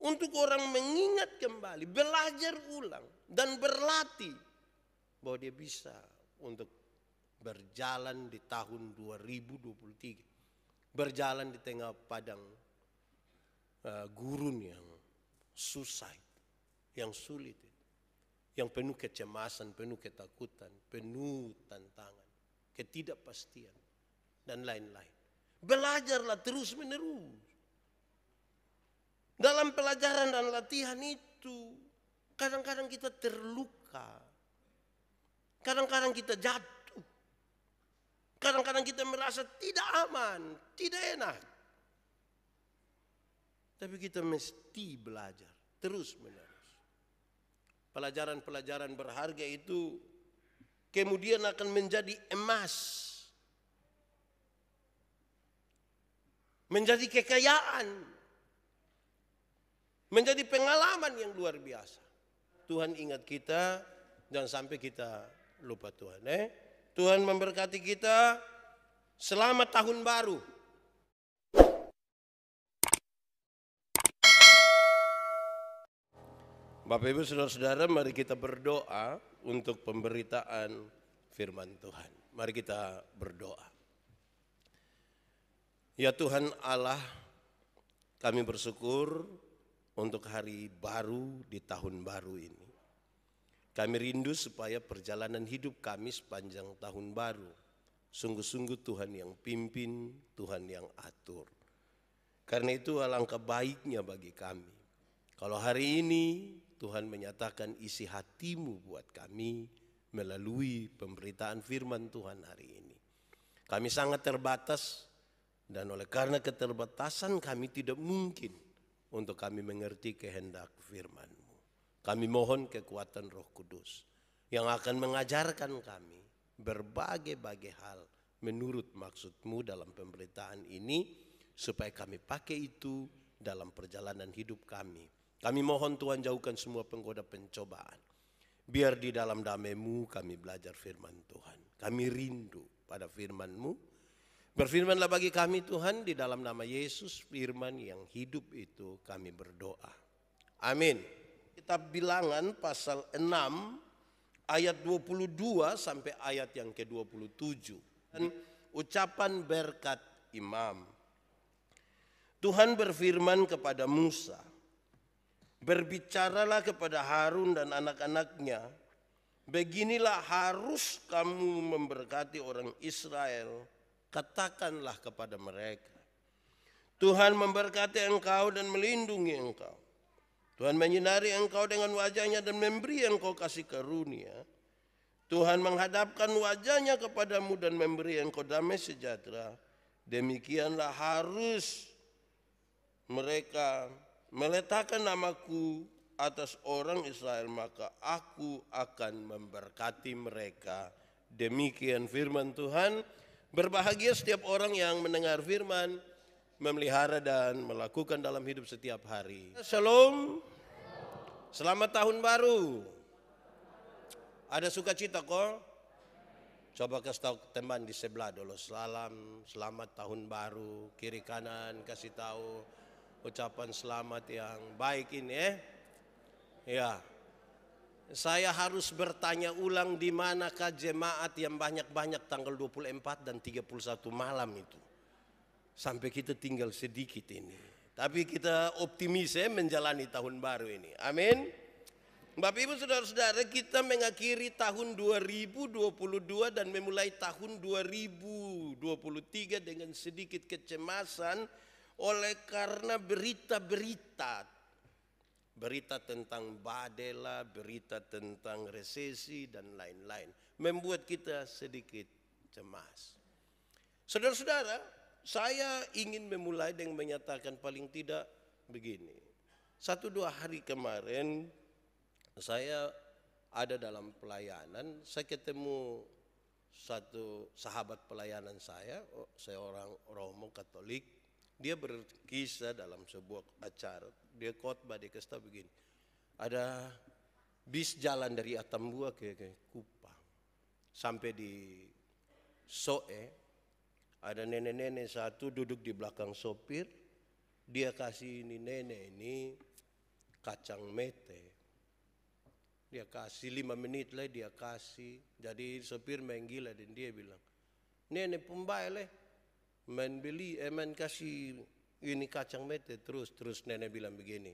Untuk orang mengingat kembali, belajar ulang, dan berlatih bahwa dia bisa untuk berjalan di tahun 2023. Berjalan di tengah padang gurun yang susah, yang sulit, yang penuh kecemasan, penuh ketakutan, penuh tantangan, ketidakpastian, dan lain-lain. Belajarlah terus menerus. Dalam pelajaran dan latihan itu, kadang-kadang kita terluka, kadang-kadang kita jatuh, kadang-kadang kita merasa tidak aman, tidak enak. Tapi kita mesti belajar terus menerus. Pelajaran-pelajaran berharga itu kemudian akan menjadi emas, menjadi kekayaan, menjadi pengalaman yang luar biasa. Tuhan ingat kita, jangan sampai kita lupa Tuhan. Tuhan memberkati kita. Selamat tahun baru. Bapak Ibu Saudara-saudara, mari kita berdoa untuk pemberitaan firman Tuhan. Mari kita berdoa. Ya Tuhan Allah, kami bersyukur untuk hari baru di tahun baru ini. Kami rindu supaya perjalanan hidup kami sepanjang tahun baru sungguh-sungguh Tuhan yang pimpin, Tuhan yang atur. Karena itu alangkah baiknya bagi kami kalau hari ini Tuhan menyatakan isi hatimu buat kami melalui pemberitaan firman Tuhan hari ini. Kami sangat terbatas dan oleh karena keterbatasan kami tidak mungkin untuk kami mengerti kehendak firman-Mu. Kami mohon kekuatan Roh Kudus yang akan mengajarkan kami berbagai-bagai hal menurut maksud-Mu dalam pemberitaan ini supaya kami pakai itu dalam perjalanan hidup kami. Kami mohon Tuhan jauhkan semua penggoda pencobaan. Biar di dalam damai-Mu kami belajar firman Tuhan. Kami rindu pada firman-Mu. Berfirmanlah bagi kami Tuhan, di dalam nama Yesus, firman yang hidup itu kami berdoa. Amin. Kitab Bilangan pasal 6 ayat 22 sampai ayat yang ke-27. Dan ucapan berkat imam. Tuhan berfirman kepada Musa, berbicaralah kepada Harun dan anak-anaknya, beginilah harus kamu memberkati orang Israel, katakanlah kepada mereka, Tuhan memberkati engkau dan melindungi engkau. Tuhan menyinari engkau dengan wajahnya dan memberi engkau kasih karunia. Tuhan menghadapkan wajahnya kepadamu dan memberi engkau damai sejahtera. Demikianlah harus mereka meletakkan namaku atas orang Israel, maka aku akan memberkati mereka. Demikian firman Tuhan. Berbahagia setiap orang yang mendengar firman, memelihara dan melakukan dalam hidup setiap hari. Shalom. Selamat tahun baru. Ada sukacita kok? Coba kasih tahu teman di sebelah dulu. Selamat tahun baru. Kiri kanan kasih tahu ucapan selamat yang baik ini ya. Saya harus bertanya ulang di manakah jemaat yang banyak-banyak tanggal 24 dan 31 malam itu. Sampai kita tinggal sedikit ini. Tapi kita optimis menjalani tahun baru ini. Amin. Bapak Ibu Saudara-saudara, kita mengakhiri tahun 2022 dan memulai tahun 2023 dengan sedikit kecemasan oleh karena berita-berita tentang badai, berita tentang resesi dan lain-lain membuat kita sedikit cemas. Saudara-saudara, saya ingin memulai dengan menyatakan paling tidak begini. 1-2 hari kemarin saya ada dalam pelayanan, saya ketemu satu sahabat pelayanan saya orang Romo Katolik. Dia berkisah dalam sebuah acara, dia khotbah, dia kasih tahu begini, ada bis jalan dari Atambua ke Kupang, sampai di Soe, ada nenek-nenek satu duduk di belakang sopir, dia kasih ini nenek ini kacang mete. Dia kasih 5 menit lah dia kasih. Jadi sopir main gila dan dia bilang, nenek pembaik leh, main beli, main kasih ini kacang mete terus nenek bilang begini,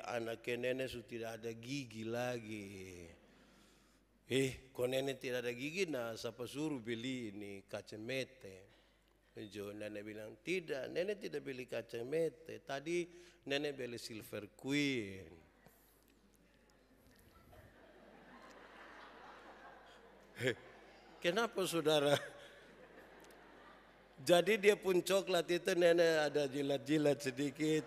anaknya nenek sudah tidak ada gigi lagi. Kok nenek tidak ada gigi, nah siapa suruh beli ini kacang mete? Nenek bilang, tidak, nenek tidak beli kacang mete. Tadi nenek beli Silver Queen. Kenapa saudara? Jadi dia pun coklat itu nenek ada jilat-jilat sedikit.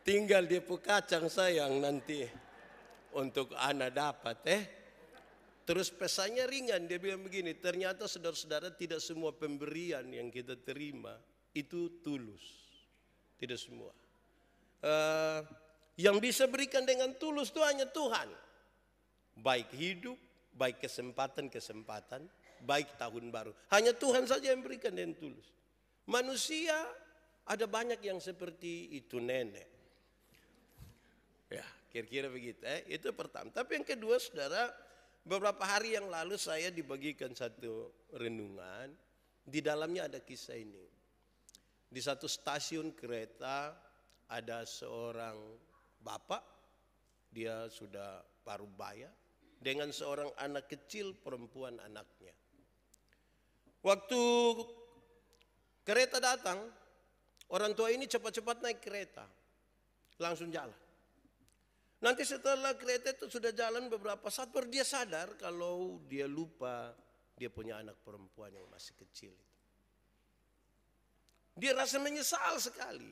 Tinggal dia pun kacang sayang nanti untuk anak dapat. Terus pesannya ringan, dia bilang begini, ternyata saudara-saudara tidak semua pemberian yang kita terima itu tulus. Tidak semua. Yang bisa berikan dengan tulus itu hanya Tuhan. Baik hidup, baik kesempatan, baik tahun baru. Hanya Tuhan saja yang berikan dengan tulus. Manusia ada banyak yang seperti itu nenek. Ya, kira-kira begitu. Itu pertama. Tapi yang kedua, saudara, beberapa hari yang lalu saya dibagikan satu renungan. Di dalamnya ada kisah ini. Di satu stasiun kereta ada seorang bapak, dia sudah parubaya, dengan seorang anak kecil perempuan anaknya. Waktu kereta datang, orang tua ini cepat-cepat naik kereta, langsung jalan. Nanti setelah kereta itu sudah jalan beberapa saat, baru dia sadar kalau dia lupa dia punya anak perempuan yang masih kecil. Dia rasa menyesal sekali.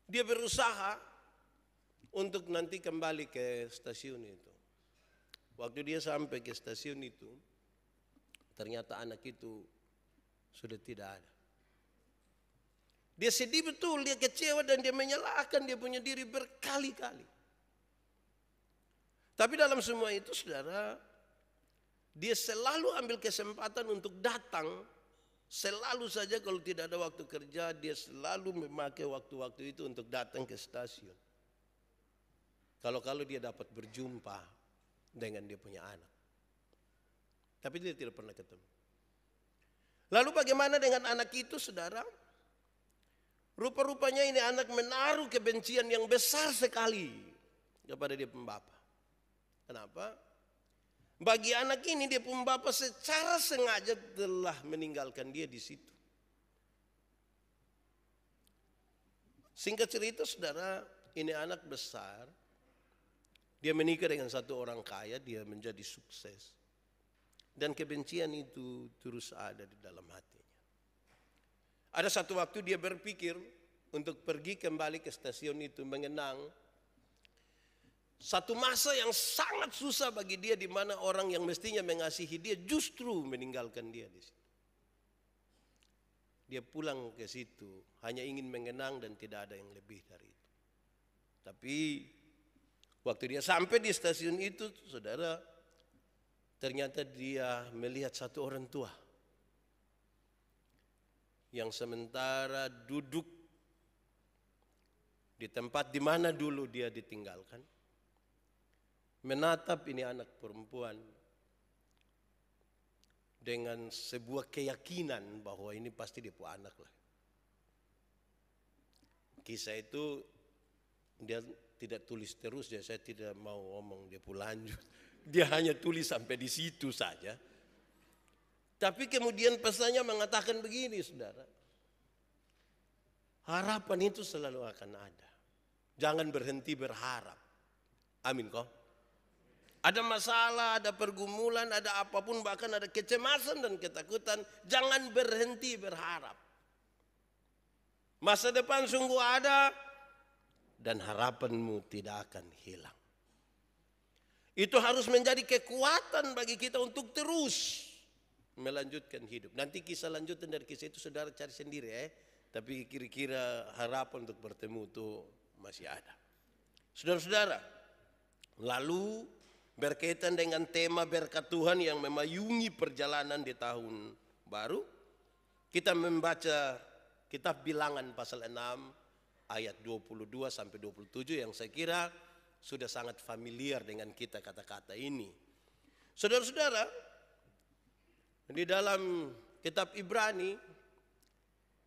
Dia berusaha untuk nanti kembali ke stasiun itu. Waktu dia sampai ke stasiun itu, ternyata anak itu sudah tidak ada. Dia sedih betul, dia kecewa dan dia menyalahkan dia punya diri berkali-kali. Tapi dalam semua itu, saudara, dia selalu ambil kesempatan untuk datang. Selalu saja kalau tidak ada waktu kerja, dia selalu memakai waktu-waktu itu untuk datang ke stasiun. Kalau dia dapat berjumpa dengan dia punya anak. Tapi dia tidak pernah ketemu. Lalu bagaimana dengan anak itu, saudara? Rupa-rupanya ini anak menaruh kebencian yang besar sekali kepada dia pembapa. Kenapa? Bagi anak ini dia pembapa secara sengaja telah meninggalkan dia di situ. Singkat cerita, saudara, ini anak besar. Dia menikah dengan satu orang kaya, dia menjadi sukses. Dan kebencian itu terus ada di dalam hatinya. Ada satu waktu dia berpikir untuk pergi kembali ke stasiun itu, mengenang satu masa yang sangat susah bagi dia, di mana orang yang mestinya mengasihi dia justru meninggalkan dia di situ. Dia pulang ke situ hanya ingin mengenang dan tidak ada yang lebih dari itu. Tapi waktu dia sampai di stasiun itu, saudara, ternyata dia melihat satu orang tua yang sementara duduk di tempat di mana dulu dia ditinggalkan, menatap ini anak perempuan dengan sebuah keyakinan bahwa ini pasti dia punya anak lah. Kisah itu dia tidak tulis terus, ya saya tidak mau ngomong dia pun lanjut. Dia hanya tulis sampai di situ saja. Tapi kemudian pesannya mengatakan begini, saudara. Harapan itu selalu akan ada. Jangan berhenti berharap. Amin kok. Ada masalah, ada pergumulan, ada apapun, bahkan ada kecemasan dan ketakutan. Jangan berhenti berharap. Masa depan sungguh ada dan harapanmu tidak akan hilang. Itu harus menjadi kekuatan bagi kita untuk terus melanjutkan hidup. Nanti kisah lanjutan dari kisah itu saudara cari sendiri Tapi kira-kira harapan untuk bertemu itu masih ada. Saudara-saudara, lalu berkaitan dengan tema berkat Tuhan yang memayungi perjalanan di tahun baru, kita membaca kitab Bilangan pasal 6 ayat 22 sampai 27 yang saya kira sudah sangat familiar dengan kita kata-kata ini. Saudara-saudara, di dalam kitab Ibrani,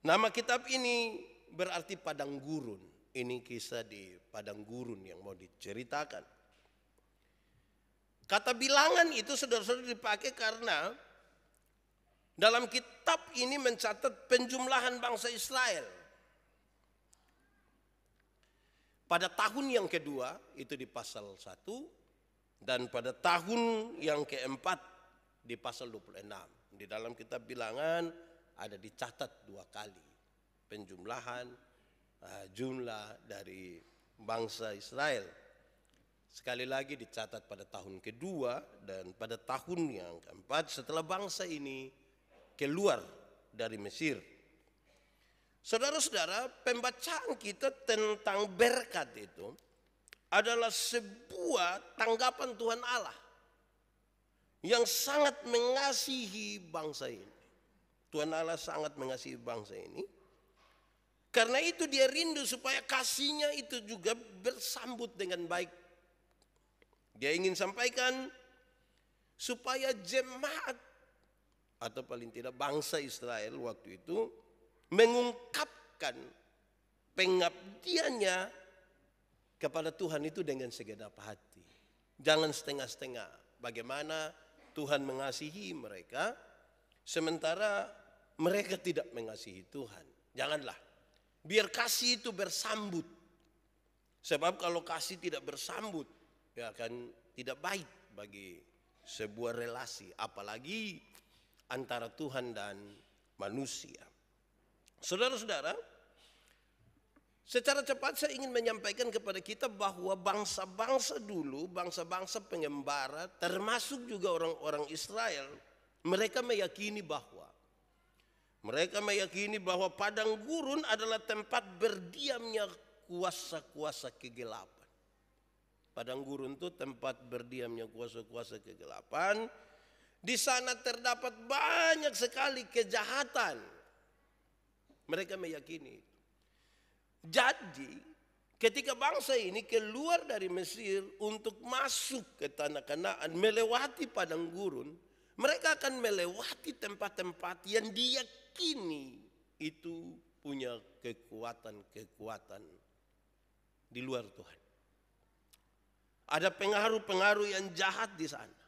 nama kitab ini berarti padang gurun. Ini kisah di padang gurun yang mau diceritakan. Kata bilangan itu saudara-saudara dipakai karena dalam kitab ini mencatat penjumlahan bangsa Israel. Pada tahun yang kedua, itu di pasal 1, dan pada tahun yang keempat di pasal 26. Di dalam kitab bilangan ada dicatat 2 kali penjumlahan jumlah dari bangsa Israel. Sekali lagi dicatat pada tahun kedua dan pada tahun yang keempat setelah bangsa ini keluar dari Mesir. Saudara-saudara, pembacaan kita tentang berkat itu adalah sebuah tanggapan Tuhan Allah yang sangat mengasihi bangsa ini. Tuhan Allah sangat mengasihi bangsa ini. Karena itu dia rindu supaya kasihnya itu juga bersambut dengan baik. Dia ingin sampaikan supaya jemaat atau paling tidak bangsa Israel waktu itu mengungkapkan pengabdiannya kepada Tuhan itu dengan segenap hati. Jangan setengah-setengah. Bagaimana Tuhan mengasihi mereka sementara mereka tidak mengasihi Tuhan. Janganlah. Biar kasih itu bersambut. Sebab kalau kasih tidak bersambut, ya akan tidak baik bagi sebuah relasi, apalagi antara Tuhan dan manusia. Saudara-saudara, secara cepat saya ingin menyampaikan kepada kita bahwa bangsa-bangsa dulu, bangsa-bangsa pengembara, termasuk juga orang-orang Israel, mereka meyakini bahwa padang gurun adalah tempat berdiamnya kuasa-kuasa kegelapan. Padang gurun itu tempat berdiamnya kuasa-kuasa kegelapan. Di sana terdapat banyak sekali kejahatan. Mereka meyakini itu. Jadi ketika bangsa ini keluar dari Mesir untuk masuk ke tanah Kanaan, melewati padang gurun, mereka akan melewati tempat-tempat yang diyakini itu punya kekuatan-kekuatan di luar Tuhan. Ada pengaruh-pengaruh yang jahat di sana.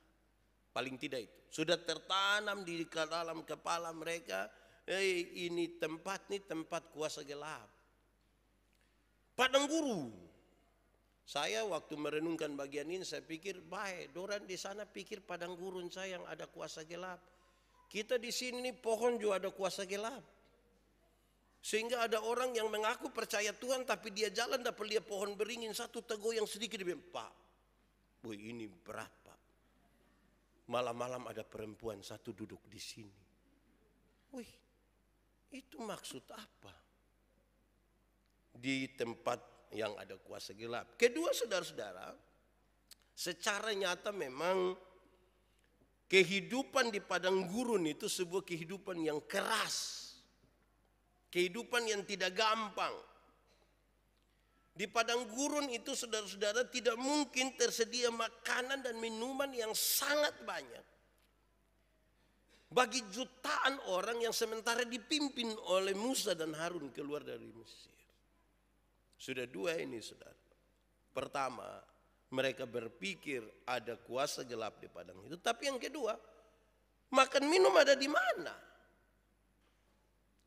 Paling tidak itu sudah tertanam di dalam kepala mereka. Ini tempat kuasa gelap. Padang gurun. Saya waktu merenungkan bagian ini saya pikir baik, Doran di sana pikir padang gurun saya yang ada kuasa gelap. Kita di sini pohon juga ada kuasa gelap. Sehingga ada orang yang mengaku percaya Tuhan tapi dia jalan dapat lihat pohon beringin satu teguh yang sedikit, dia bilang, Pak, boy ini berat Pak. Malam-malam ada perempuan satu duduk di sini. Wih, itu maksud apa? Di tempat yang ada kuasa gelap. Kedua, saudara-saudara, secara nyata memang kehidupan di padang gurun itu sebuah kehidupan yang keras. Kehidupan yang tidak gampang. Di padang gurun itu saudara-saudara tidak mungkin tersedia makanan dan minuman yang sangat banyak. Bagi jutaan orang yang sementara dipimpin oleh Musa dan Harun keluar dari Mesir. Sudah dua ini saudara. Pertama, mereka berpikir ada kuasa gelap di padang itu. Tapi yang kedua, makan minum ada di mana?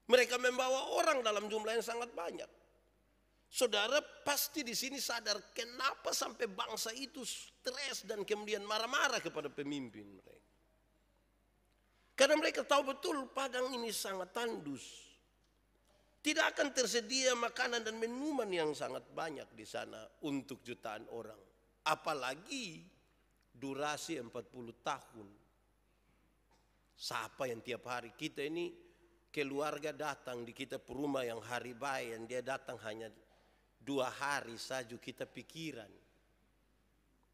Mereka membawa orang dalam jumlah yang sangat banyak. Saudara pasti di sini sadar kenapa sampai bangsa itu stres dan kemudian marah-marah kepada pemimpin mereka. Karena mereka tahu betul padang ini sangat tandus. Tidak akan tersedia makanan dan minuman yang sangat banyak di sana untuk jutaan orang. Apalagi durasi 40 tahun. Siapa yang tiap hari kita ini keluarga datang di kita rumah yang hari bayan, dia datang hanya 2 hari saja kita pikiran.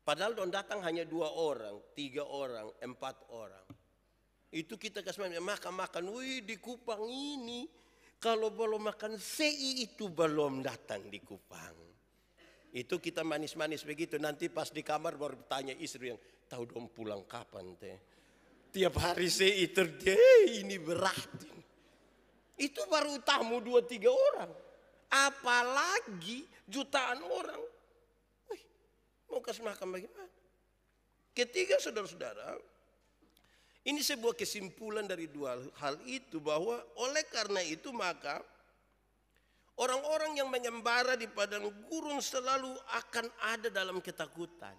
Padahal don datang hanya 2 orang, 3 orang, 4 orang. Itu kita kasih makan-makan, wih di Kupang ini Kalau belum makan sei itu belum datang di Kupang. Itu kita manis-manis begitu. Nanti pas di kamar baru tanya istri yang tahu dong pulang kapan teh. Tiap hari sei itu ini berat. Itu baru tamu 2-3 orang. Apalagi jutaan orang. Wih, mau kasih makan bagaimana? Ketiga saudara-saudara, ini sebuah kesimpulan dari dua hal itu, bahwa oleh karena itu maka orang-orang yang mengembara di padang gurun selalu akan ada dalam ketakutan.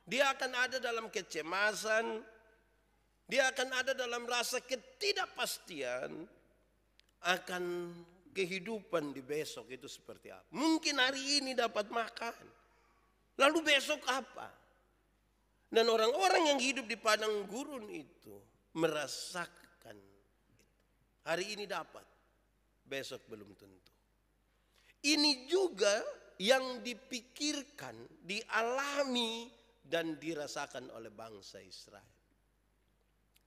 Dia akan ada dalam kecemasan, dia akan ada dalam rasa ketidakpastian akan kehidupan di besok itu seperti apa. Mungkin hari ini dapat makan, lalu besok apa? Dan orang-orang yang hidup di padang gurun itu merasakan itu. Hari ini dapat, besok belum tentu. Ini juga yang dipikirkan, dialami dan dirasakan oleh bangsa Israel.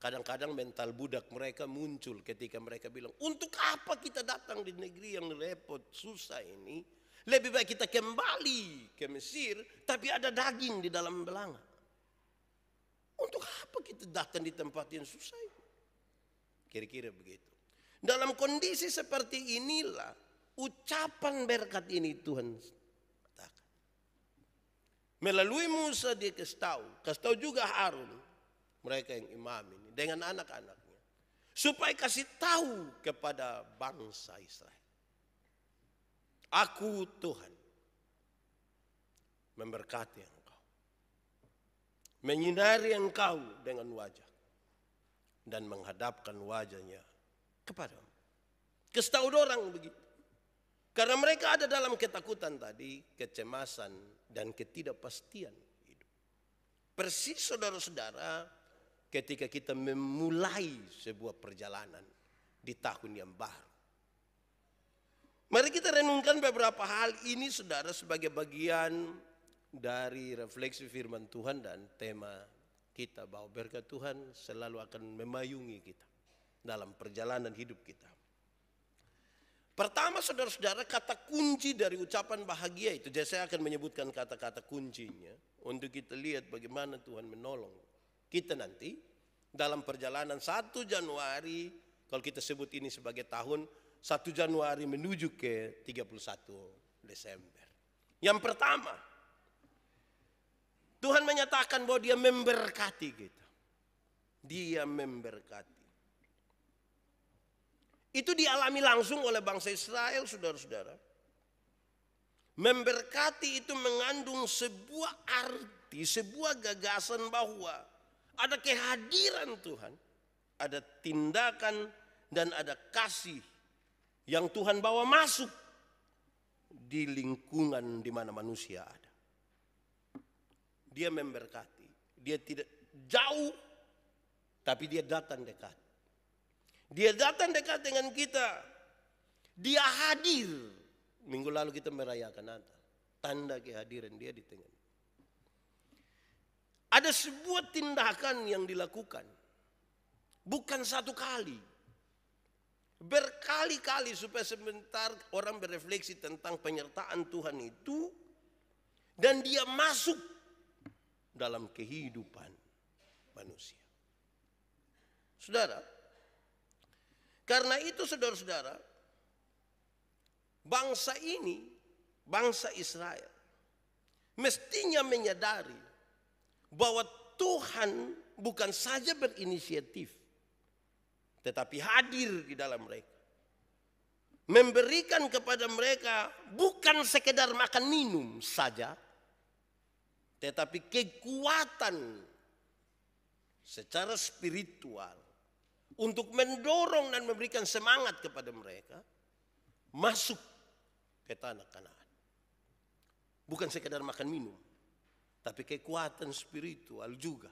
Kadang-kadang mental budak mereka muncul ketika mereka bilang, untuk apa kita datang di negeri yang repot, susah ini? Lebih baik kita kembali ke Mesir, tapi ada daging di dalam belanga. Untuk apa kita datang di tempat yang susah itu? Kira-kira begitu. Dalam kondisi seperti inilah ucapan berkat ini Tuhan katakan. Melalui Musa dia kasih tahu juga Harun, mereka yang imam ini dengan anak-anaknya, supaya kasih tahu kepada bangsa Israel. Aku Tuhan memberkati engkau, menyinari engkau dengan wajah dan menghadapkan wajahnya kepadamu. Kasih tahu orang begitu. Karena mereka ada dalam ketakutan tadi, kecemasan dan ketidakpastian hidup. Persis saudara-saudara ketika kita memulai sebuah perjalanan di tahun yang baru. Mari kita renungkan beberapa hal ini saudara sebagai bagian dari refleksi firman Tuhan dan tema kita, bahwa berkat Tuhan selalu akan memayungi kita dalam perjalanan hidup kita. Pertama saudara-saudara, kata kunci dari ucapan bahagia itu, jadi saya akan menyebutkan kata-kata kuncinya untuk kita lihat bagaimana Tuhan menolong kita nanti dalam perjalanan 1 Januari, kalau kita sebut ini sebagai tahun 1 Januari menuju ke 31 Desember. Yang pertama, Tuhan menyatakan bahwa dia memberkati kita. Dia memberkati. Itu dialami langsung oleh bangsa Israel, saudara-saudara. Memberkati itu mengandung sebuah arti, sebuah gagasan bahwa ada kehadiran Tuhan, ada tindakan dan ada kasih yang Tuhan bawa masuk di lingkungan di mana manusia ada. Dia memberkati. Dia tidak jauh, tapi dia datang dekat. Dia datang dekat dengan kita. Dia hadir. Minggu lalu kita merayakan Natal. Tanda kehadiran dia di tengah. Ada sebuah tindakan yang dilakukan. Bukan satu kali. Berkali-kali supaya sebentar orang berefleksi tentang penyertaan Tuhan itu. Dan dia masuk dalam kehidupan manusia. Saudara, karena itu saudara-saudara, bangsa ini, bangsa Israel, mestinya menyadari bahwa Tuhan bukan saja berinisiatif, tetapi hadir di dalam mereka. Memberikan kepada mereka bukan sekedar makan minum saja, tetapi kekuatan secara spiritual untuk mendorong dan memberikan semangat kepada mereka masuk ke tanah Kanaan. Bukan sekedar makan minum, tapi kekuatan spiritual juga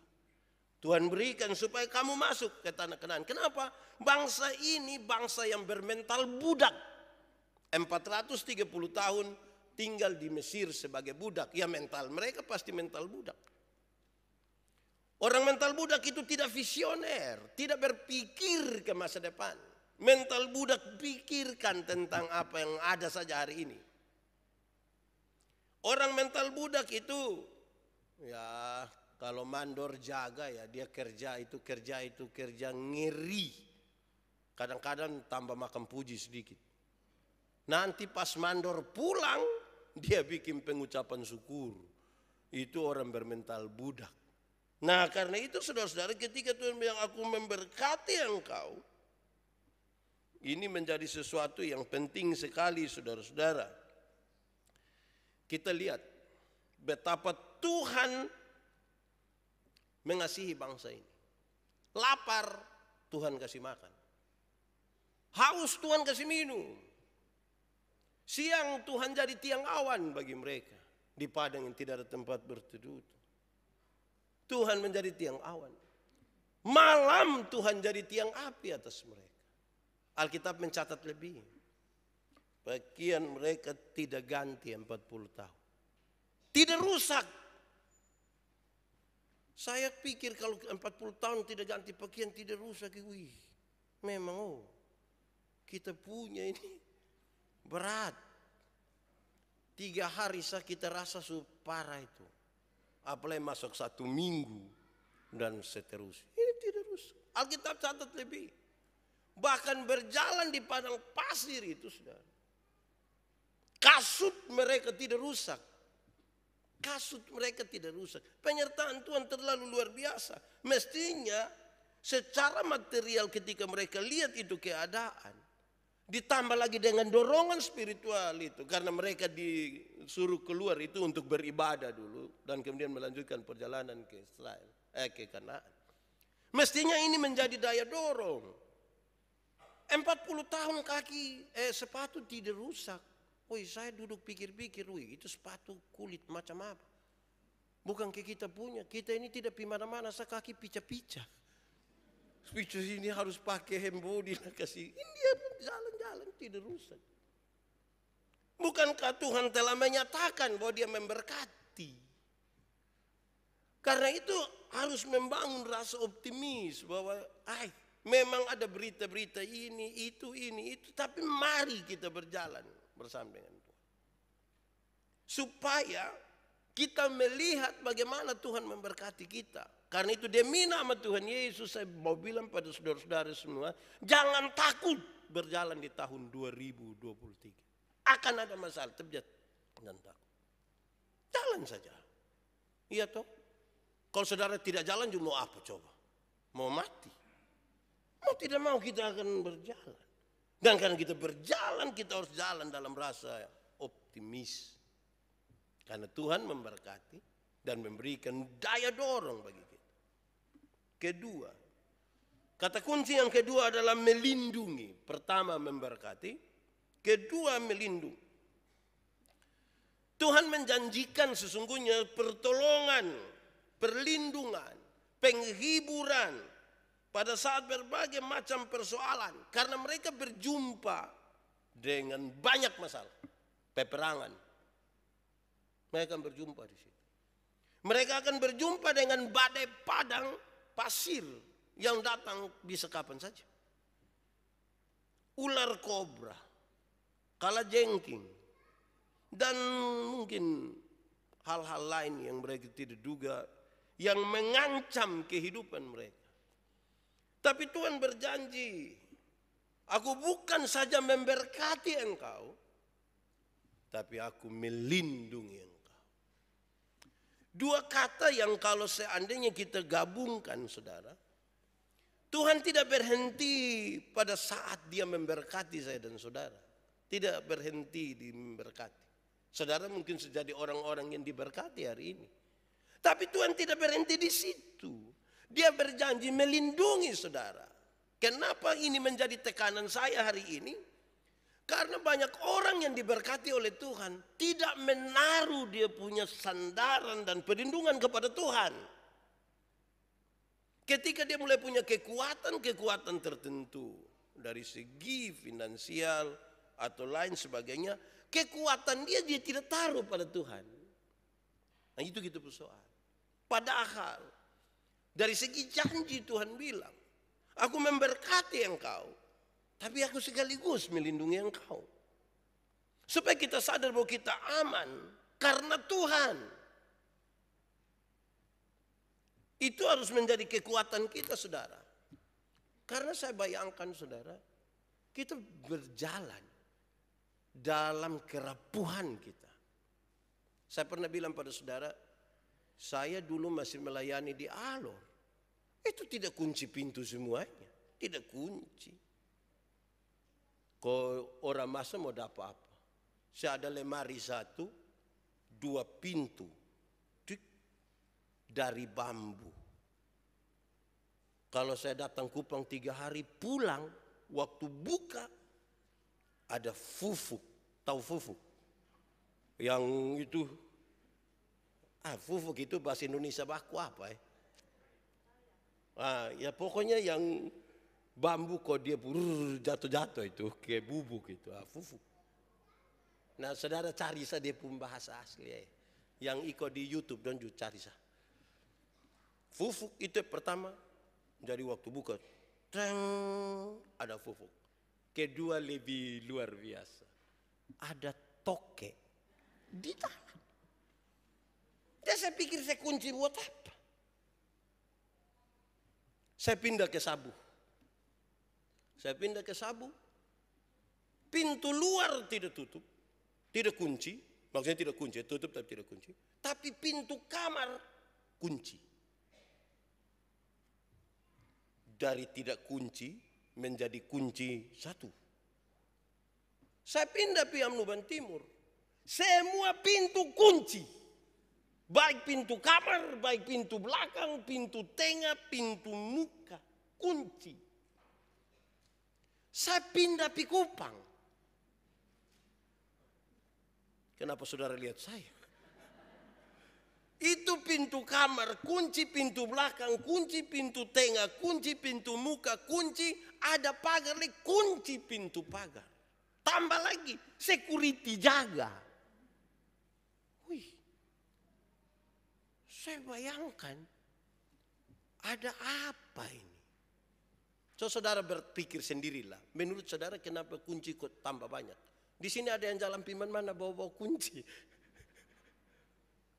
Tuhan berikan supaya kamu masuk ke tanah Kanaan. Kenapa? Bangsa ini bangsa yang bermental budak. 430 tahun tinggal di Mesir sebagai budak. Ya mental mereka pasti mental budak. Orang mental budak itu tidak visioner, tidak berpikir ke masa depan. Mental budak, pikirkan tentang apa yang ada saja hari ini. Orang mental budak itu, ya kalau mandor jaga ya, dia kerja kerja ngeri. Kadang-kadang tambah makan puji sedikit. Nanti pas mandor pulang, dia bikin pengucapan syukur. Itu orang bermental budak. Nah karena itu saudara-saudara, ketika Tuhan bilang aku memberkati engkau, ini menjadi sesuatu yang penting sekali saudara-saudara. Kita lihat betapa Tuhan mengasihi bangsa ini. Lapar, Tuhan kasih makan. Haus, Tuhan kasih minum. Siang, Tuhan jadi tiang awan bagi mereka. Di padang yang tidak ada tempat berteduh. Tuhan menjadi tiang awan. Malam Tuhan jadi tiang api atas mereka. Alkitab mencatat lebih. Pakaian mereka tidak ganti 40 tahun. Tidak rusak. Saya pikir kalau 40 tahun tidak ganti pakaian tidak rusak. Wih, memang kita punya ini berat. 3 hari kita rasa parah itu. Apalagi masuk 1 minggu dan seterusnya. Ini tidak rusak. Alkitab catat lebih. Bahkan berjalan di padang pasir itu saudara. Kasut mereka tidak rusak. Kasut mereka tidak rusak. Penyertaan Tuhan terlalu luar biasa. Mestinya secara material ketika mereka lihat itu keadaan. Ditambah lagi dengan dorongan spiritual itu. Karena mereka disuruh keluar itu untuk beribadah dulu. Dan kemudian melanjutkan perjalanan ke Israel. Ke Kanaan. Mestinya ini menjadi daya dorong. 40 tahun sepatu tidak rusak. Wih, saya duduk pikir-pikir, itu sepatu kulit macam apa? Bukan kayak kita punya. Kita ini tidak pi mana-mana, kaki pica-pica. Pica ini harus pakai hembody lah kasih. Ini dia jalan-jalan tidak rusak. Bukankah Tuhan telah menyatakan bahwa dia memberkati? Karena itu harus membangun rasa optimis bahwa memang ada berita-berita ini, itu. Tapi mari kita berjalan bersama dengan Tuhan. Supaya kita melihat bagaimana Tuhan memberkati kita. Karena itu demi nama Tuhan Yesus saya mau bilang pada saudara-saudara semua. Jangan takut berjalan di tahun 2023. Akan ada masalah, terjadi dan takut. Jalan saja. Iya toh. Kalau saudara tidak jalan juga mau apa coba? Mau mati. Mau tidak mau kita akan berjalan. Dan karena kita berjalan, kita harus jalan dalam rasa optimis. Karena Tuhan memberkati dan memberikan daya dorong bagi kita. Kedua, kata kunci yang kedua adalah melindungi. Pertama memberkati, kedua melindungi. Tuhan menjanjikan sesungguhnya pertolongan, perlindungan, penghiburan pada saat berbagai macam persoalan. Karena mereka berjumpa dengan banyak masalah. Peperangan. Mereka akan berjumpa di situ. Mereka akan berjumpa dengan badai padang pasir yang datang bisa kapan saja. Ular kobra, kalajengking, dan mungkin hal-hal lain yang mereka tidak duga yang mengancam kehidupan mereka. Tapi Tuhan berjanji, aku bukan saja memberkati engkau, tapi aku melindungi engkau. Dua kata yang kalau seandainya kita gabungkan saudara, Tuhan tidak berhenti pada saat dia memberkati saya dan saudara. Tidak berhenti di memberkati. Saudara mungkin jadi orang-orang yang diberkati hari ini. Tapi Tuhan tidak berhenti di situ. Dia berjanji melindungi saudara. Kenapa ini menjadi tekanan saya hari ini? Karena banyak orang yang diberkati oleh Tuhan tidak menaruh dia punya sandaran dan perlindungan kepada Tuhan. Ketika dia mulai punya kekuatan tertentu dari segi finansial atau lain sebagainya, kekuatan dia tidak taruh pada Tuhan. Nah itu gitu persoalan. Padahal dari segi janji Tuhan bilang, aku memberkati engkau, Tapi aku sekaligus melindungi engkau. Supaya kita sadar bahwa kita aman karena Tuhan. Itu harus menjadi kekuatan kita, saudara. Karena saya bayangkan, saudara, kita berjalan dalam kerapuhan kita. Saya pernah bilang pada saudara, saya dulu masih melayani di Alor. Itu tidak kunci pintu semuanya. Tidak kunci. Kalau orang masa mau dapat apa? Saya ada lemari 1, 2 pintu dari bambu. Kalau saya datang Kupang 3 hari, pulang waktu buka ada fufuk. Tahu fufuk? Yang itu, fufuk itu bahasa Indonesia baku apa ya? Ya pokoknya yang bambu kok dia jatuh-jatuh itu kayak bubuk itu, fufuk. Nah, saudara cari saja dia pun bahasa asli ya. Yang ikut di YouTube dan juga cari saja. Fufuk itu pertama, jadi waktu buka, ada fufuk. Kedua lebih luar biasa, ada toke di tangan. Dan saya pikir saya kunci buat apa? Saya pindah ke Sabu. Pintu luar tidak tutup. Tidak kunci, maksudnya tidak kunci, tutup tapi tidak kunci. Tapi pintu kamar kunci. Dari tidak kunci menjadi kunci 1. Saya pindah Piam Nuban Timur. Semua pintu kunci. Baik pintu kamar, baik pintu belakang, pintu tengah, pintu muka. Kunci. Saya pindah Pi Kupang. Kenapa saudara lihat saya? Itu pintu kamar, kunci pintu belakang, kunci pintu tengah, kunci pintu muka, kunci ada pagar, kunci pintu pagar. Tambah lagi, security jaga. Wih, saya bayangkan ada apa ini? So saudara berpikir sendirilah. Menurut saudara kenapa kunci kok tambah banyak? Di sini ada yang jalan piman mana bawa-bawa kunci.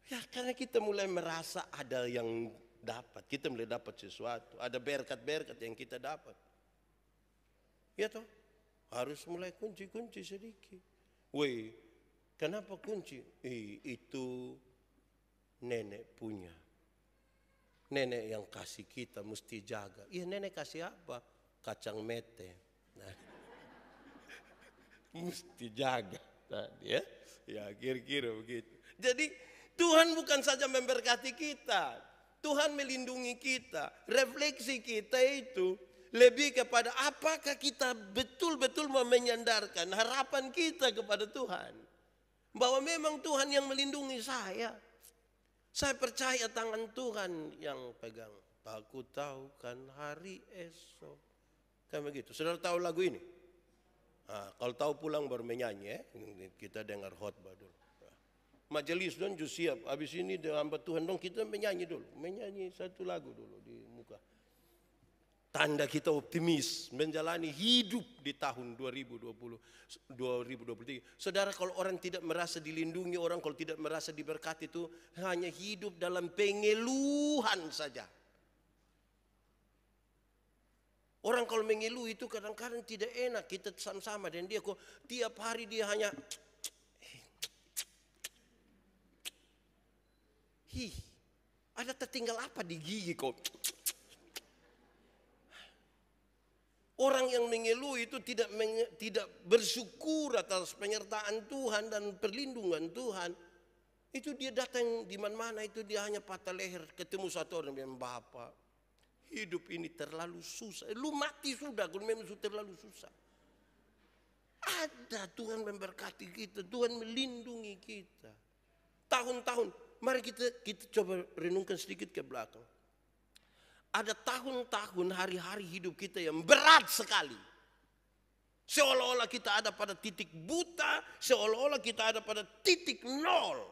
Ya karena kita mulai merasa ada yang dapat. Kita mulai dapat sesuatu. Ada berkat-berkat yang kita dapat. Ya toh? Harus mulai kunci-kunci sedikit. Woi, kenapa kunci? Itu nenek punya. Nenek yang kasih kita mesti jaga. Iya nenek kasih apa? Kacang mete. Nah. Mesti jaga tadi ya. Ya kira-kira begitu. Jadi Tuhan bukan saja memberkati kita. Tuhan melindungi kita. Refleksi kita itu lebih kepada apakah kita betul-betul mau menyandarkan harapan kita kepada Tuhan. Bahwa memang Tuhan yang melindungi saya. Saya percaya tangan Tuhan yang pegang. Aku tahu kan hari esok. Kan begitu. Saudara tahu lagu ini? Kalau tahu pulang baru menyanyi kita dengar khotbah dulu. Majelis dong siap. Habis ini dengan hamba Tuhan dong kita menyanyi dulu. Menyanyi satu lagu dulu di muka. Tanda kita optimis menjalani hidup di tahun 2023. Saudara kalau orang tidak merasa dilindungi, orang kalau tidak merasa diberkati itu hanya hidup dalam pengeluhan saja. Orang kalau mengeluh itu kadang-kadang tidak enak, kita sama-sama dan dia kok tiap hari dia hanya ada tertinggal apa di gigi kok. Orang yang mengeluh itu tidak bersyukur atas penyertaan Tuhan dan perlindungan Tuhan. Itu dia datang di mana-mana itu dia hanya patah leher ketemu satu orang yang Bapak. Hidup ini terlalu susah. Lu mati sudah kalau memang sudah terlalu susah. Ada Tuhan memberkati kita. Tuhan melindungi kita. Tahun-tahun. Mari kita coba renungkan sedikit ke belakang. Ada tahun-tahun hari-hari hidup kita yang berat sekali. Seolah-olah kita ada pada titik buta. Seolah-olah kita ada pada titik nol.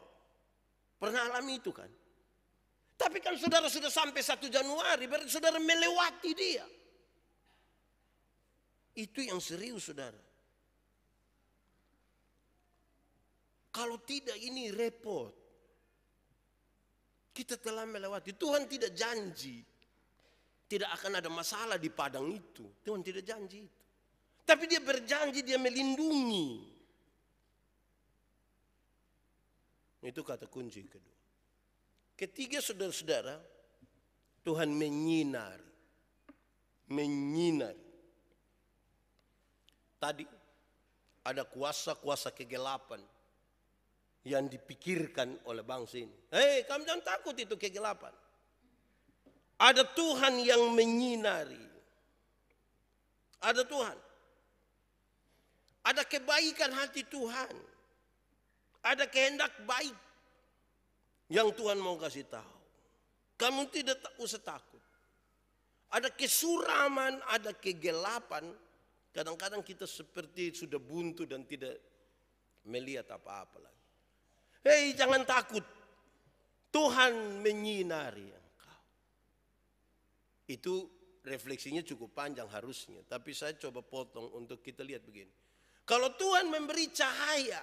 Pernah alami itu kan? Tapi kan saudara sudah sampai 1 Januari, berarti saudara melewati dia. Itu yang serius, saudara. Kalau tidak ini repot. Kita telah melewati. Tuhan tidak janji tidak akan ada masalah di padang itu. Tuhan tidak janji itu. Tapi dia berjanji dia melindungi. Itu kata kunci kedua. Ketiga, saudara-saudara, Tuhan menyinari. Menyinari. Tadi ada kuasa-kuasa kegelapan yang dipikirkan oleh bangsa ini. Hei, kamu jangan takut itu kegelapan. Ada Tuhan yang menyinari. Ada Tuhan. Ada kebaikan hati Tuhan. Ada kehendak baik yang Tuhan mau kasih tahu. Kamu tidak usah takut. Ada kesuraman, ada kegelapan. Kadang-kadang kita seperti sudah buntu dan tidak melihat apa-apa lagi. Hei, jangan takut. Tuhan menyinari engkau. Itu refleksinya cukup panjang harusnya. Tapi saya coba potong untuk kita lihat begini. Kalau Tuhan memberi cahaya.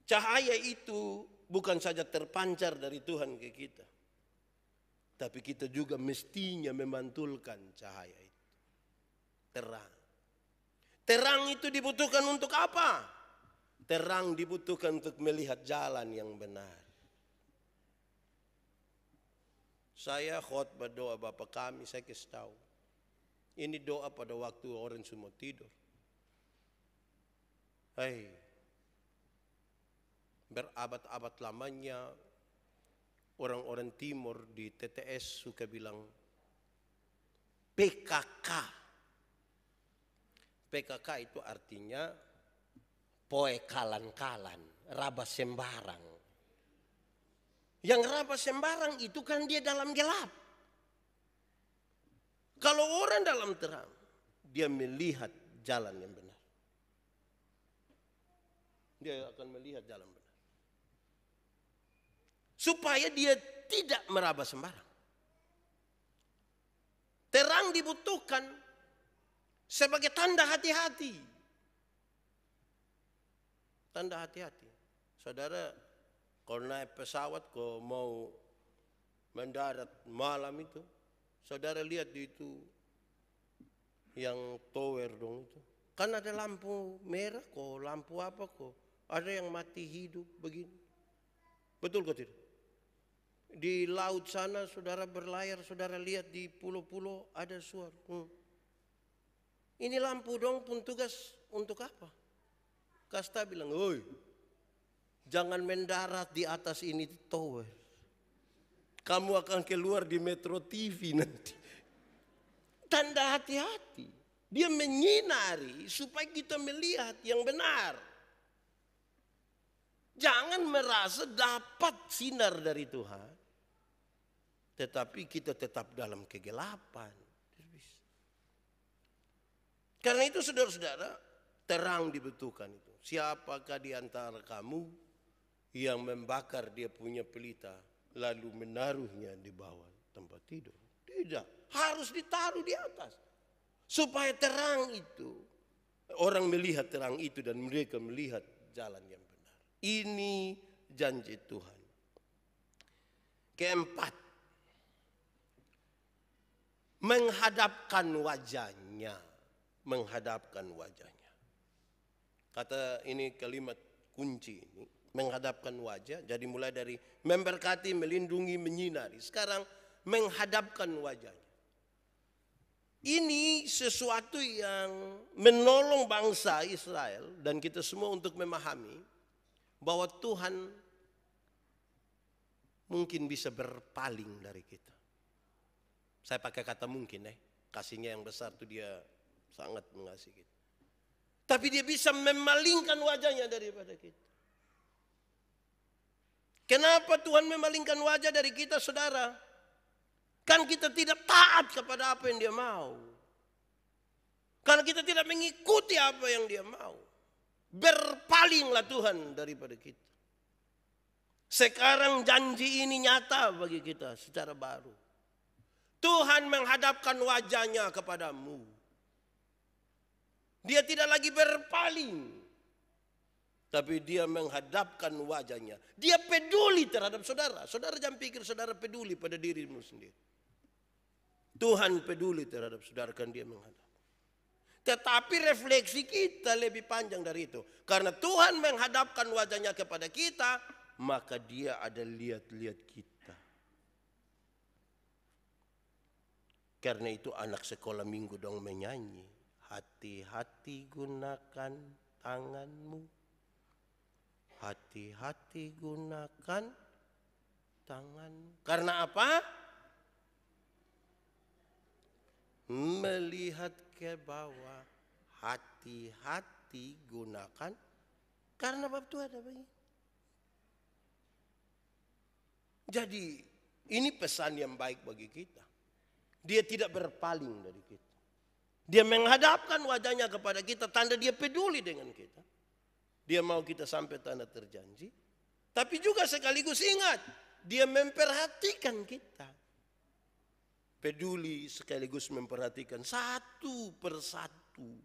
Cahaya itu bukan saja terpancar dari Tuhan ke kita. Tapi kita juga mestinya memantulkan cahaya itu. Terang. Terang itu dibutuhkan untuk apa? Terang dibutuhkan untuk melihat jalan yang benar. Saya khotbah doa Bapa kami, saya kasih tahu. Ini doa pada waktu orang semua tidur. Hai, berabad-abad lamanya orang-orang timur di TTS suka bilang PKK. PKK itu artinya poe kalan-kalan, raba sembarang. Yang raba sembarang itu kan dia dalam gelap. Kalau orang dalam terang, dia melihat jalan yang benar. Dia akan melihat jalan benar. Supaya dia tidak meraba sembarang. Terang dibutuhkan sebagai tanda hati-hati. Tanda hati-hati. Saudara, kalau naik pesawat, kalau mau mendarat malam itu, saudara lihat di itu yang tower dong itu. Kan ada lampu merah kok, lampu apa kok. Ada yang mati hidup begini. Betul kok tidak? Di laut sana saudara berlayar, saudara lihat di pulau-pulau ada suara. Ini lampu dong pun tugas untuk apa? Kasta bilang, oi, jangan mendarat di atas ini tower. Kamu akan keluar di Metro TV nanti. Tanda hati-hati. Dia menyinari supaya kita melihat yang benar. Jangan merasa dapat sinar dari Tuhan. Tetapi kita tetap dalam kegelapan. Karena itu saudara-saudara, terang dibutuhkan itu. Siapakah di antara kamu yang membakar dia punya pelita lalu menaruhnya di bawah tempat tidur? Tidak, harus ditaruh di atas. Supaya terang itu, orang melihat terang itu dan mereka melihat jalan yang benar. Ini janji Tuhan. Keempat, menghadapkan wajahnya. Menghadapkan wajahnya. Kata ini kalimat kunci ini. Menghadapkan wajah. Jadi mulai dari memberkati, melindungi, menyinari. Sekarang menghadapkan wajahnya. Ini sesuatu yang menolong bangsa Israel dan kita semua untuk memahami bahwa Tuhan mungkin bisa berpaling dari kita. Saya pakai kata mungkin kasihnya yang besar itu dia sangat mengasihi kita. Tapi dia bisa memalingkan wajahnya daripada kita. Kenapa Tuhan memalingkan wajah dari kita, saudara? Kan kita tidak taat kepada apa yang dia mau. Karena kita tidak mengikuti apa yang dia mau. Berpalinglah Tuhan daripada kita. Sekarang janji ini nyata bagi kita secara baru. Tuhan menghadapkan wajahnya kepadamu. Dia tidak lagi berpaling, tapi dia menghadapkan wajahnya. Dia peduli terhadap saudara. Saudara jangan pikir saudara peduli pada dirimu sendiri. Tuhan peduli terhadap saudara kan dia menghadap. Tetapi refleksi kita lebih panjang dari itu. Karena Tuhan menghadapkan wajahnya kepada kita, maka dia ada lihat-lihat kita. Karena itu anak sekolah minggu dong menyanyi. Hati-hati gunakan tanganmu. Hati-hati gunakan tanganmu. Karena apa? Melihat ke bawah. Hati-hati gunakan. Karena bab Tuhan ada begini. Jadi ini pesan yang baik bagi kita. Dia tidak berpaling dari kita. Dia menghadapkan wajahnya kepada kita, tanda dia peduli dengan kita. Dia mau kita sampai tanah terjanji. Tapi juga sekaligus ingat, dia memperhatikan kita. Peduli sekaligus memperhatikan satu persatu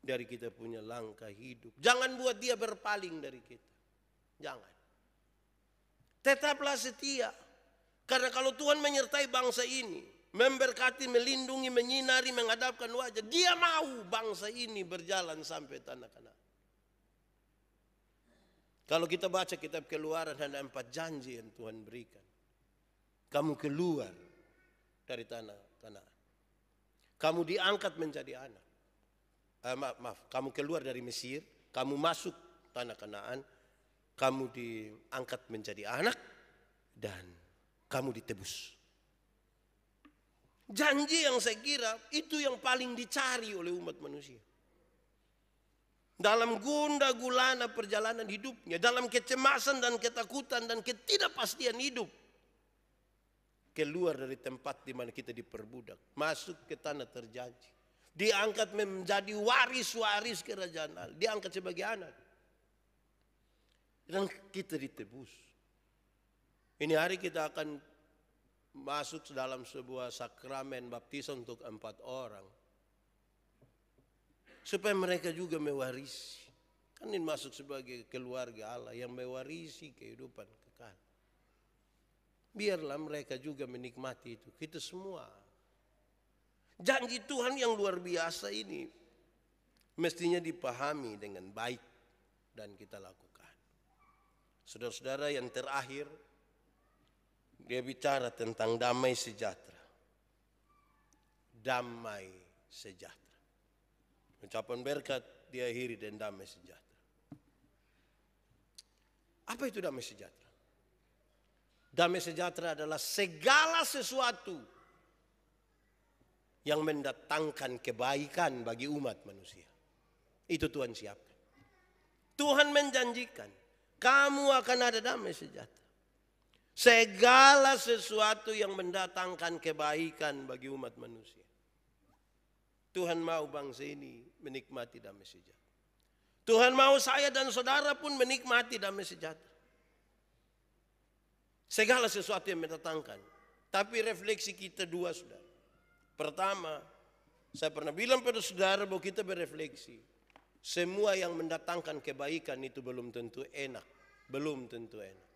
dari kita punya langkah hidup. Jangan buat dia berpaling dari kita. Jangan. Tetaplah setia. Karena kalau Tuhan menyertai bangsa ini, memberkati, melindungi, menyinari, menghadapkan wajah, dia mau bangsa ini berjalan sampai tanah Kanaan. Kalau kita baca kitab Keluaran, ada 4 janji yang Tuhan berikan. Kamu keluar dari tanah Kanaan. Kamu diangkat menjadi anak. Kamu keluar dari Mesir, kamu masuk tanah Kanaan, kamu diangkat menjadi anak, dan kamu ditebus. Janji yang saya kira itu yang paling dicari oleh umat manusia. Dalam gundah gulana perjalanan hidupnya, dalam kecemasan dan ketakutan dan ketidakpastian hidup. Keluar dari tempat di mana kita diperbudak, masuk ke tanah terjanji. Diangkat menjadi waris-waris kerajaan Allah, diangkat sebagai anak. Dan kita ditebus. Ini hari kita akan masuk dalam sebuah sakramen baptisan untuk 4 orang. Supaya mereka juga mewarisi. Kan ini masuk sebagai keluarga Allah yang mewarisi kehidupan kekal. Biarlah mereka juga menikmati itu. Kita semua. Janji Tuhan yang luar biasa ini mestinya dipahami dengan baik dan kita lakukan. Saudara-saudara, yang terakhir, dia bicara tentang damai sejahtera. Damai sejahtera. Ucapan berkat diakhiri dengan damai sejahtera. Apa itu damai sejahtera? Damai sejahtera adalah segala sesuatu yang mendatangkan kebaikan bagi umat manusia. Itu Tuhan siapkan. Tuhan menjanjikan, kamu akan ada damai sejahtera. Segala sesuatu yang mendatangkan kebaikan bagi umat manusia. Tuhan mau bangsa ini menikmati damai sejahtera. Tuhan mau saya dan saudara pun menikmati damai sejahtera. Segala sesuatu yang mendatangkan. Tapi refleksi kita 2, saudara. Pertama, saya pernah bilang pada saudara bahwa kita berefleksi. Semua yang mendatangkan kebaikan itu belum tentu enak. Belum tentu enak.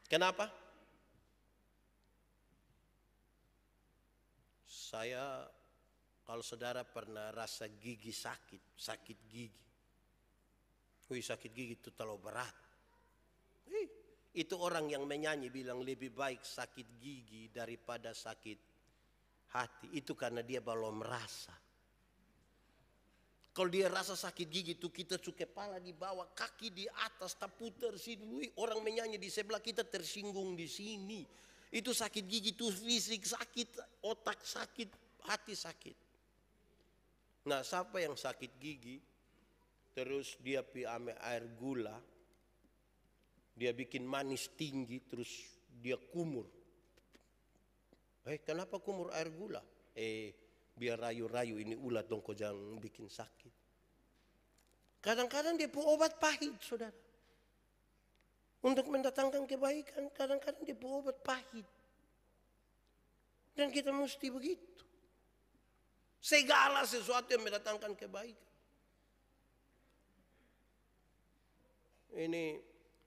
Kenapa? Saya, kalau saudara pernah rasa gigi sakit gigi. Wih, sakit gigi itu terlalu berat. Itu orang yang menyanyi bilang lebih baik sakit gigi daripada sakit hati. Itu karena dia belum merasa. Kalau dia rasa sakit gigi itu kita kepala di bawah, kaki di atas, tak putar sini. Orang menyanyi di sebelah kita tersinggung di sini. Itu sakit gigi itu fisik sakit, otak sakit, hati sakit. Nah, siapa yang sakit gigi, terus dia ambil air gula, dia bikin manis tinggi, terus dia kumur. Kenapa kumur air gula? Biar rayu-rayu ini ulat dong, kau jangan bikin sakit. Kadang-kadang dia pun obat pahit, saudara. Untuk mendatangkan kebaikan, kadang-kadang dia pun obat pahit. Dan kita mesti begitu. Segala sesuatu yang mendatangkan kebaikan. Ini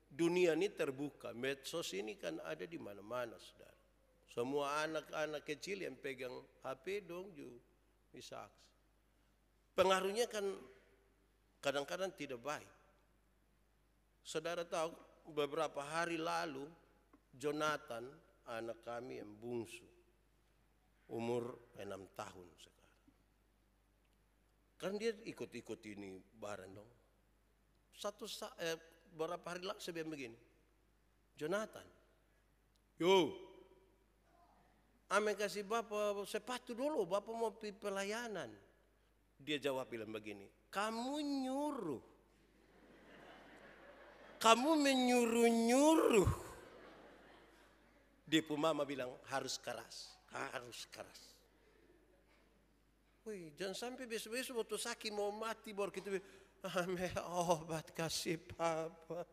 dunia ini terbuka, medsos ini kan ada di mana-mana, saudara. Semua anak-anak kecil yang pegang HP dong juga bisa akses. Pengaruhnya kan kadang-kadang tidak baik. Saudara tahu beberapa hari lalu Jonathan, anak kami yang bungsu, umur 6 tahun sekarang. Kan dia ikut-ikut ini bareng dong. Beberapa hari lalu saya bilang begini, Jonathan, yo, ame kasih bapak sepatu dulu, bapak mau pergi pelayanan. Dia jawab bilang begini, kamu nyuruh. Kamu menyuruh-nyuruh. Dia pun mama bilang harus keras, harus keras. Wih, jangan sampai besok-besok waktu sakit mau mati baru kita bilang, obat kasih papa.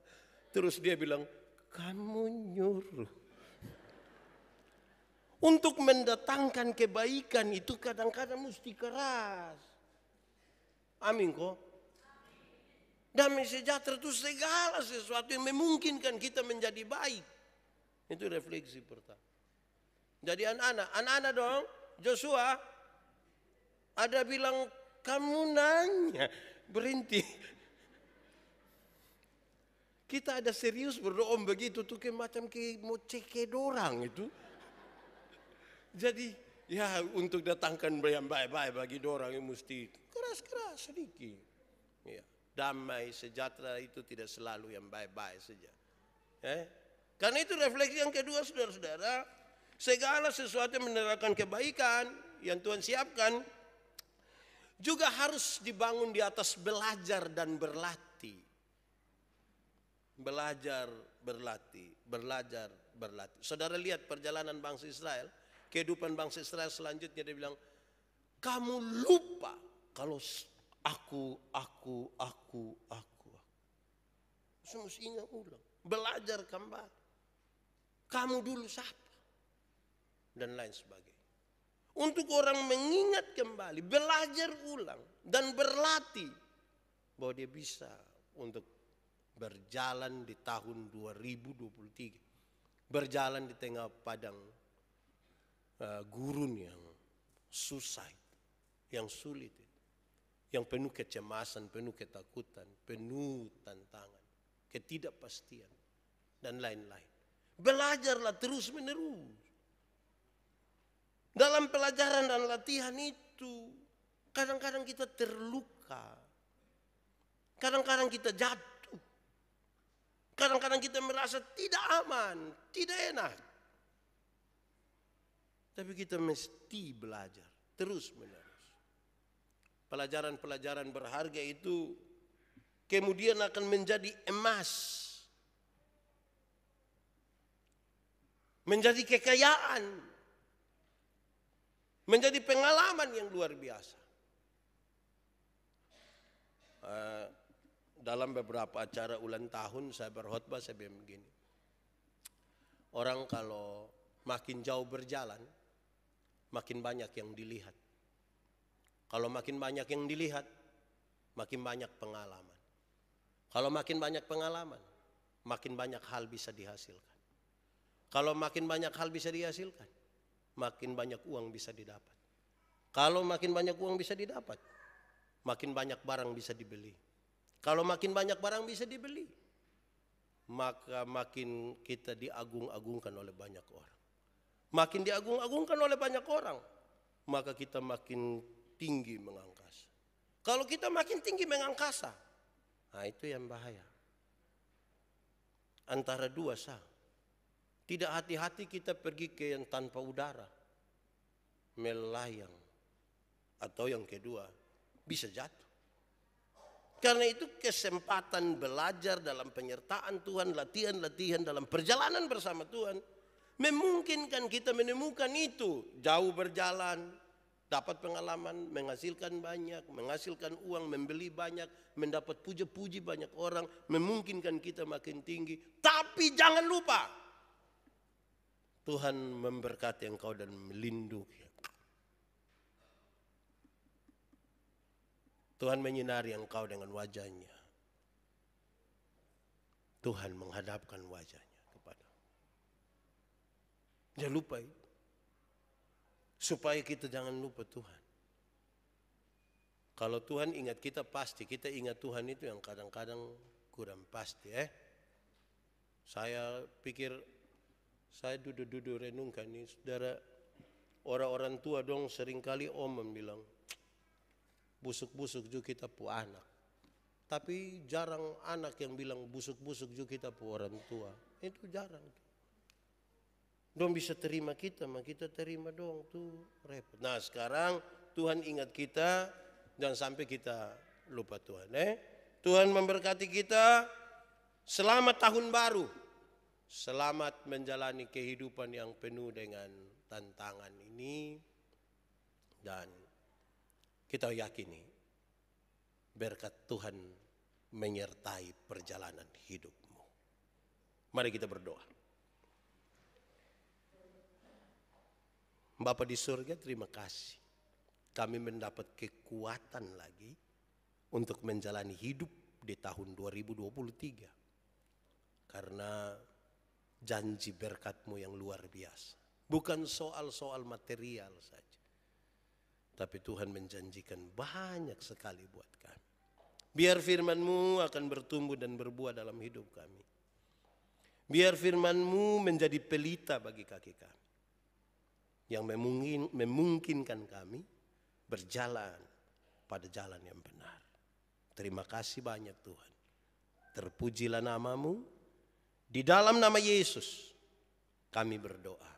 Terus dia bilang, kamu nyuruh. Untuk mendatangkan kebaikan itu kadang-kadang mesti keras. Amin kok. Damai sejahtera itu segala sesuatu yang memungkinkan kita menjadi baik. Itu refleksi pertama. Jadi anak-anak dong, Joshua ada bilang kamu nanya, berhenti. Kita ada serius berdoa begitu tuh kayak macam kayak mau ceked orang itu. Jadi ya untuk datangkan yang baik-baik bagi orang yang mesti keras-keras sedikit. Ya. Damai sejahtera itu tidak selalu yang baik-baik saja. Karena itu refleksi yang kedua, saudara-saudara, segala sesuatu yang mendatangkan kebaikan yang Tuhan siapkan juga harus dibangun di atas belajar dan berlatih. Belajar, berlatih, belajar, berlatih. Saudara lihat perjalanan bangsa Israel, kehidupan bangsa Israel selanjutnya dia bilang, kamu lupa kalau aku. Semua ingat ulang. Belajar kembali. Kamu dulu siapa? Dan lain sebagainya. Untuk orang mengingat kembali, belajar ulang dan berlatih bahwa dia bisa untuk berjalan di tahun 2023. Berjalan di tengah padang gurun yang susah, yang sulit, yang penuh kecemasan, penuh ketakutan, penuh tantangan, ketidakpastian, dan lain-lain. Belajarlah terus menerus. Dalam pelajaran dan latihan itu, kadang-kadang kita terluka. Kadang-kadang kita jatuh. Kadang-kadang kita merasa tidak aman, tidak enak. Tapi kita mesti belajar terus menerus. Pelajaran-pelajaran berharga itu kemudian akan menjadi emas. Menjadi kekayaan. Menjadi pengalaman yang luar biasa. Dalam beberapa acara ulang tahun saya berkhotbah, saya bilang begini. Orang kalau makin jauh berjalan, makin banyak yang dilihat. Kalau makin banyak yang dilihat, makin banyak pengalaman. Kalau makin banyak pengalaman, makin banyak hal bisa dihasilkan. Kalau makin banyak hal bisa dihasilkan, makin banyak uang bisa didapat. Kalau makin banyak uang bisa didapat, makin banyak barang bisa dibeli. Kalau makin banyak barang bisa dibeli, maka makin kita diagung-agungkan oleh banyak orang. Makin diagung-agungkan oleh banyak orang, maka kita makin tinggi mengangkasa. Kalau kita makin tinggi mengangkasa, nah itu yang bahaya. Antara dua sah. Tidak hati-hati kita pergi ke yang tanpa udara, melayang, atau yang kedua bisa jatuh. Karena itu kesempatan belajar dalam penyertaan Tuhan, latihan-latihan dalam perjalanan bersama Tuhan, memungkinkan kita menemukan itu. Jauh berjalan, dapat pengalaman, menghasilkan banyak, menghasilkan uang, membeli banyak, mendapat puji-puji banyak orang, memungkinkan kita makin tinggi. Tapi jangan lupa, Tuhan memberkati engkau dan melindungi. Tuhan menyinari engkau dengan wajahnya. Tuhan menghadapkan wajahnya kepadamu. Jangan lupa itu. Supaya kita jangan lupa Tuhan. Kalau Tuhan ingat kita pasti, kita ingat Tuhan itu yang kadang-kadang kurang pasti. Saya pikir, saya duduk-duduk renungkan ini, saudara, orang-orang tua dong seringkali bilang, busuk-busuk juga kita pu anak. Tapi jarang anak yang bilang busuk-busuk juga kita pu orang tua. Itu jarang. Dong bisa terima kita, mah kita terima dong tuh repot. Nah sekarang Tuhan ingat kita, jangan sampai kita lupa Tuhan. Tuhan memberkati kita. Selamat tahun baru. Selamat menjalani kehidupan yang penuh dengan tantangan ini. Dan kita yakini berkat Tuhan menyertai perjalanan hidupmu. Mari kita berdoa. Bapa di surga, terima kasih. Kami mendapat kekuatan lagi untuk menjalani hidup di tahun 2023. Karena janji berkat-Mu yang luar biasa. Bukan soal-soal material saja. Tapi Tuhan menjanjikan banyak sekali buat kami. Biar firman-Mu akan bertumbuh dan berbuah dalam hidup kami. Biar firman-Mu menjadi pelita bagi kaki kami. Yang memungkinkan kami berjalan pada jalan yang benar. Terima kasih banyak Tuhan. Terpujilah nama-Mu. Di dalam nama Yesus kami berdoa.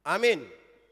Amin.